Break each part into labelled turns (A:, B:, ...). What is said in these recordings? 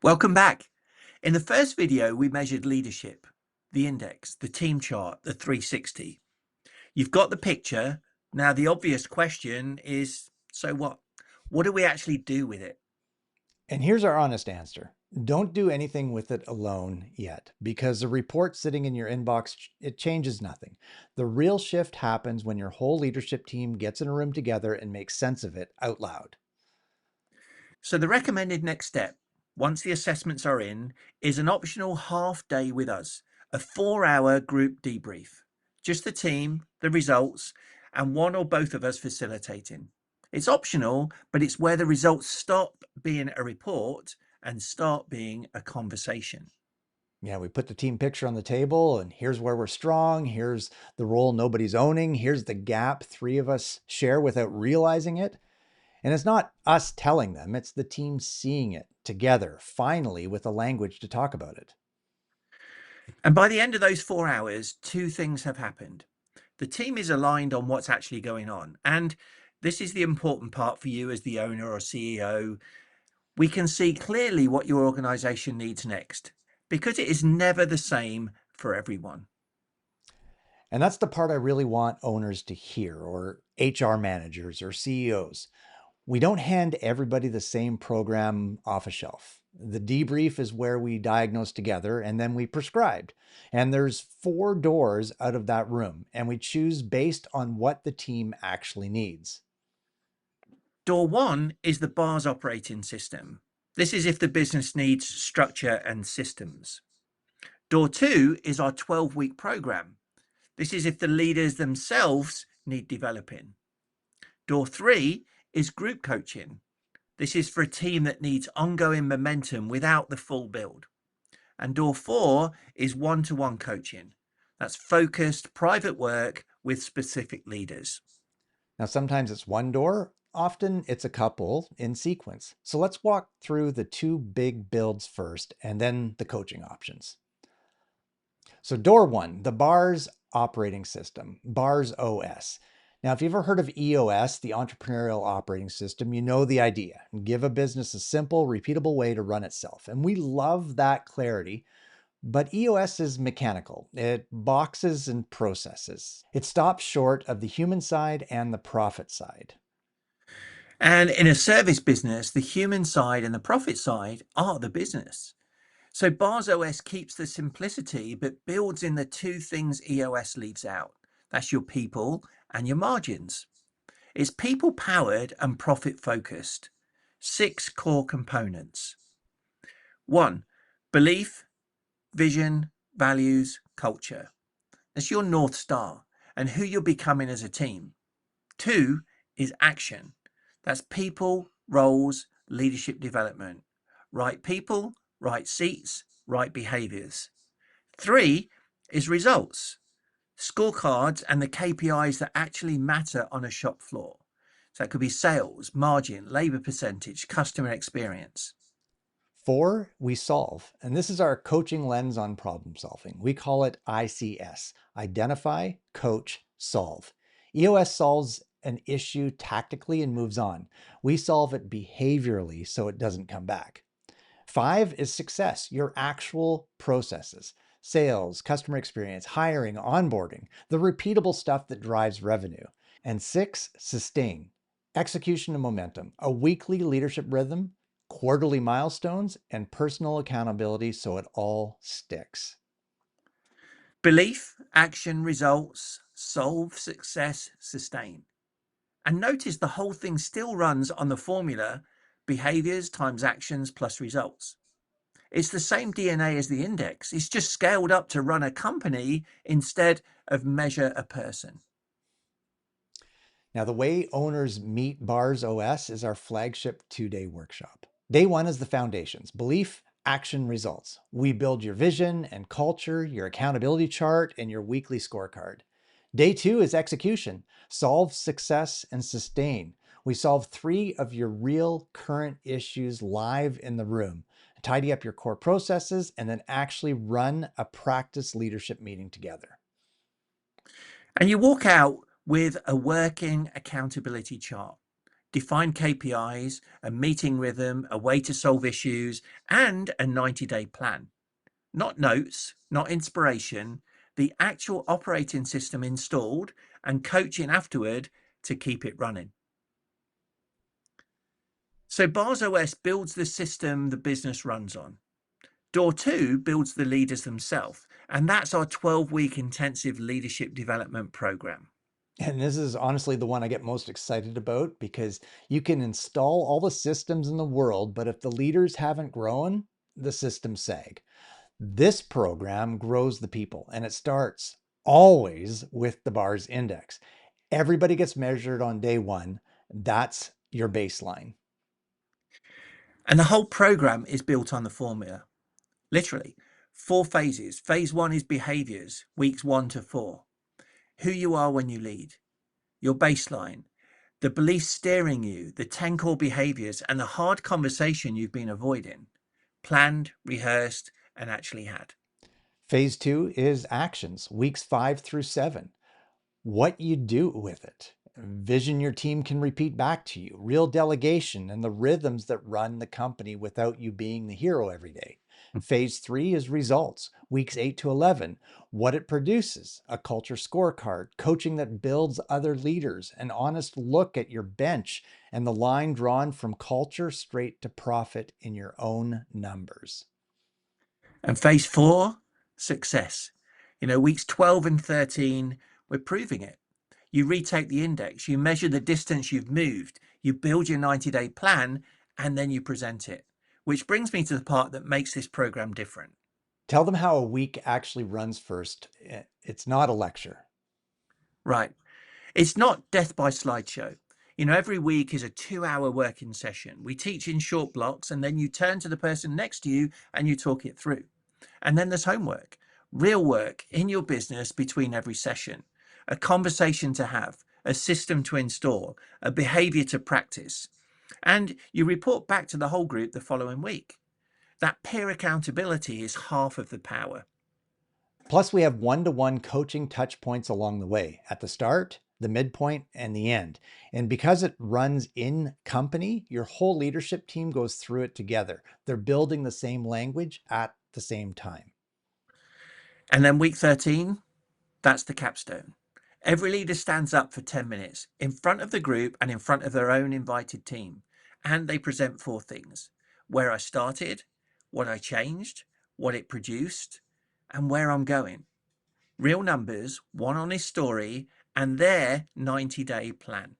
A: Welcome back. In the first video, we measured leadership, the index, the team chart, the 360. You've got the picture. Now, the obvious question is, so what? What do we actually do with it?
B: And here's our honest answer. Don't do anything with it alone yet, because the report sitting in your inbox, it changes nothing. The real shift happens when your whole leadership team gets in a room together and makes sense of it out loud.
A: So the recommended next step, once the assessments are in, is an optional half day with us, a 4-hour group debrief. Just the team, the results, and one or both of us facilitating. It's optional, but it's where the results stop being a report and start being a conversation.
B: Yeah, we put the team picture on the table, and here's where we're strong. Here's the role nobody's owning. Here's the gap three of us share without realizing it. And it's not us telling them, it's the team seeing it together, finally, with a language to talk about it.
A: And by the end of those 4 hours, two things have happened. The team is aligned on what's actually going on. And this is the important part for you as the owner or CEO. We can see clearly what your organization needs next because it is never the same for everyone.
B: And that's the part I really want owners to hear, or HR managers or CEOs. We don't hand everybody the same program off a shelf. The debrief is where we diagnose together and then we prescribed. And there's 4 doors out of that room, and we choose based on what the team actually needs.
A: Door one is the BAR's operating system. This is if the business needs structure and systems. Door two is our 12-week program. This is if the leaders themselves need developing. Door three is group coaching. This is for a team that needs ongoing momentum without the full build. And door four is one-to-one coaching. That's focused private work with specific leaders.
B: Now, sometimes it's one door, often it's a couple in sequence. So let's walk through the two big builds first and then the coaching options. So door one, the BARS operating system, BARS OS. Now, if you've ever heard of EOS, the entrepreneurial operating system, you know the idea. Give a business a simple, repeatable way to run itself. And we love that clarity. But EOS is mechanical. It boxes and processes. It stops short of the human side and the profit side.
A: And in a service business, the human side and the profit side are the business. So Bars OS keeps the simplicity, but builds in the two things EOS leaves out. That's your people and your margins. It's people powered and profit focused. 6 core components. 1, belief, vision, values, culture. That's your North Star and who you're becoming as a team. 2 is action. That's people, roles, leadership development. Right people, right seats, right behaviors. 3 is results. Scorecards and the KPIs that actually matter on a shop floor. So that could be sales, margin, labor percentage, customer experience.
B: 4, we solve. And this is our coaching lens on problem solving. We call it ICS, identify, coach, solve. EOS solves an issue tactically and moves on. We solve it behaviorally so it doesn't come back. 5 is success, your actual processes, sales, customer experience, hiring, onboarding, the repeatable stuff that drives revenue. And 6, sustain, execution and momentum, a weekly leadership rhythm, quarterly milestones, and personal accountability so it all sticks.
A: Belief, action, results, solve, success, sustain. And notice the whole thing still runs on the formula behaviors times actions plus results. It's the same DNA as the index. It's just scaled up to run a company instead of measure a person.
B: Now, the way owners meet BARS OS is our flagship 2-day workshop. Day 1 is the foundations, belief, action, results. We build your vision and culture, your accountability chart, and your weekly scorecard. Day 2 is execution, solve, success, and sustain. We solve 3 of your real current issues live in the room, tidy up your core processes, and then actually run a practice leadership meeting together.
A: And you walk out with a working accountability chart. defined KPIs, a meeting rhythm, a way to solve issues, and a 90-day plan. Not notes, not inspiration, the actual operating system installed and coaching afterward to keep it running. So Bars OS builds the system the business runs on. Door 2 builds the leaders themselves, and that's our 12-week intensive leadership development program.
B: And this is honestly the one I get most excited about because you can install all the systems in the world, but if the leaders haven't grown, the systems sag. This program grows the people, and it starts always with the bars index. Everybody gets measured on day one. That's your baseline.
A: And the whole program is built on the formula. Literally, 4 phases. Phase 1 is behaviors, weeks 1 to 4. Who you are when you lead, your baseline, the beliefs steering you, the 10 core behaviors, and the hard conversation you've been avoiding, planned, rehearsed, and actually had.
B: Phase two is actions, weeks 5 through 7. What you do with it. Vision your team can repeat back to you, real delegation, and the rhythms that run the company without you being the hero every day. Phase three is results, weeks 8 to 11, what it produces, a culture scorecard, coaching that builds other leaders, an honest look at your bench, and the line drawn from culture straight to profit in your own numbers.
A: And phase 4, success. Weeks 12 and 13, we're proving it. You retake the index, you measure the distance you've moved, you build your 90-day plan, and then you present it. Which brings me to the part that makes this program different.
B: Tell them how a week actually runs first. It's not a lecture.
A: Right. It's not death by slideshow. Every week is a 2-hour working session. We teach in short blocks, and then you turn to the person next to you and you talk it through. And then there's homework, real work in your business between every session, a conversation to have, a system to install, a behavior to practice. And you report back to the whole group the following week. That peer accountability is half of the power.
B: Plus, we have one-to-one coaching touch points along the way at the start, the midpoint, and the end. And because it runs in company, your whole leadership team goes through it together. They're building the same language at the same time.
A: And then week 13, that's the capstone. Every leader stands up for 10 minutes in front of the group and in front of their own invited team. And they present 4 things: where I started, what I changed, what it produced, and where I'm going. Real numbers, one honest story, and their 90-day plan.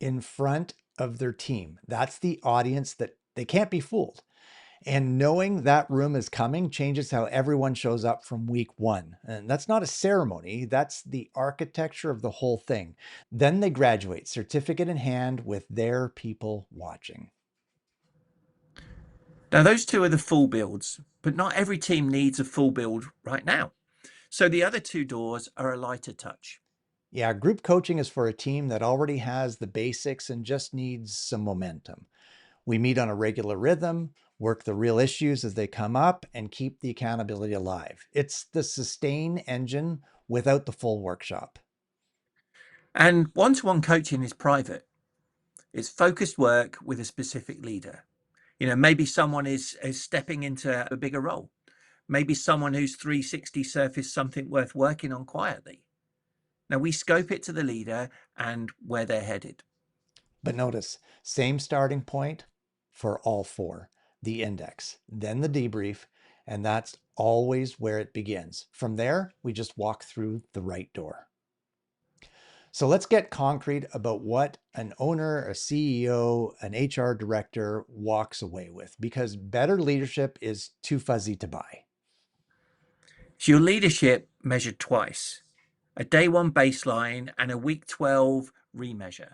B: In front of their team. That's the audience that they can't be fooled. And knowing that room is coming changes how everyone shows up from week one. And that's not a ceremony, that's the architecture of the whole thing. Then they graduate, certificate in hand, with their people watching.
A: Now, those 2 are the full builds, but not every team needs a full build right now. So the other 2 doors are a lighter touch.
B: Yeah, group coaching is for a team that already has the basics and just needs some momentum. We meet on a regular rhythm, work the real issues as they come up, and keep the accountability alive. It's the sustain engine without the full workshop.
A: And one-to-one coaching is private. It's focused work with a specific leader. Maybe someone is stepping into a bigger role. Maybe someone who's 360 surfaced something worth working on quietly. Now we scope it to the leader and where they're headed.
B: But notice, same starting point for all 4, the index, then the debrief, and that's always where it begins. From there, we just walk through the right door. So let's get concrete about what an owner, a CEO, an HR director walks away with, because better leadership is too fuzzy to buy.
A: So your leadership measured twice, a day 1 baseline and a week 12 remeasure.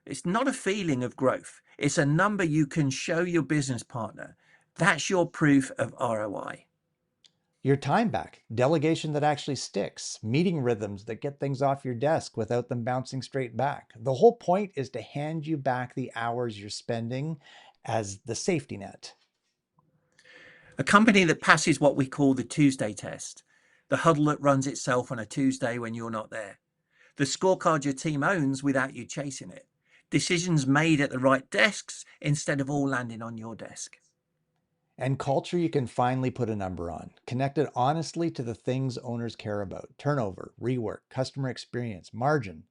A: It's not a feeling of growth. It's a number you can show your business partner. That's your proof of ROI.
B: Your time back, delegation that actually sticks, meeting rhythms that get things off your desk without them bouncing straight back. The whole point is to hand you back the hours you're spending as the safety net.
A: A company that passes what we call the Tuesday test, the huddle that runs itself on a Tuesday when you're not there, the scorecard your team owns without you chasing it, decisions made at the right desks instead of all landing on your desk.
B: And culture you can finally put a number on, connected honestly to the things owners care about: turnover, rework, customer experience, margin.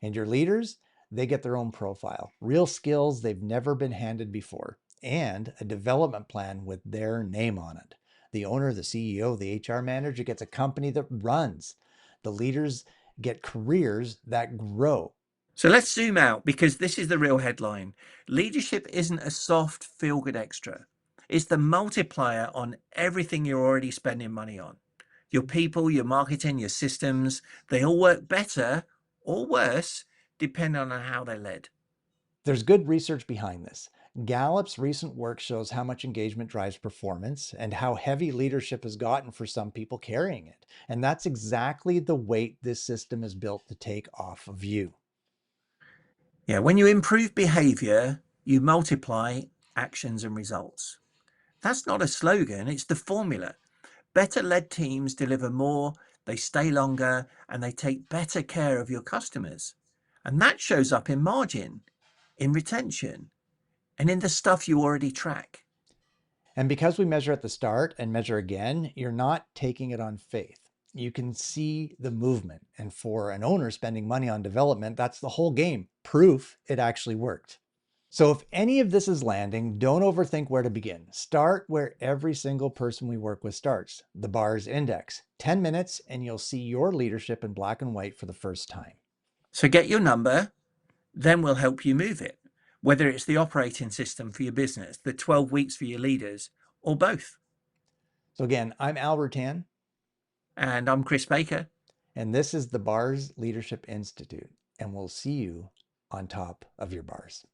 B: And your leaders, they get their own profile, real skills they've never been handed before, and a development plan with their name on it. The owner, the CEO, the HR manager gets a company that runs. The leaders get careers that grow.
A: So let's zoom out because this is the real headline. Leadership isn't a soft, feel good extra. It's the multiplier on everything you're already spending money on. Your people, your marketing, your systems, they all work better or worse depending on how they're led.
B: There's good research behind this. Gallup's recent work shows how much engagement drives performance and how heavy leadership has gotten for some people carrying it. And that's exactly the weight this system is built to take off of you.
A: Yeah, when you improve behavior, you multiply actions and results. That's not a slogan, it's the formula. Better led teams deliver more, they stay longer, and they take better care of your customers. And that shows up in margin, in retention, and in the stuff you already track.
B: And because we measure at the start and measure again, you're not taking it on faith. You can see the movement. And for an owner spending money on development, that's the whole game. Proof it actually worked. So if any of this is landing, don't overthink where to begin. Start where every single person we work with starts, the bars index. 10 minutes and you'll see your leadership in black and white for the first time.
A: So get your number, then we'll help you move it, whether it's the operating system for your business, the 12 weeks for your leaders, or both.
B: So again, I'm Al Rutan,
A: And I'm Chris Baker.
B: and this is the Bars Leadership Institute, and we'll see you on top of your bars.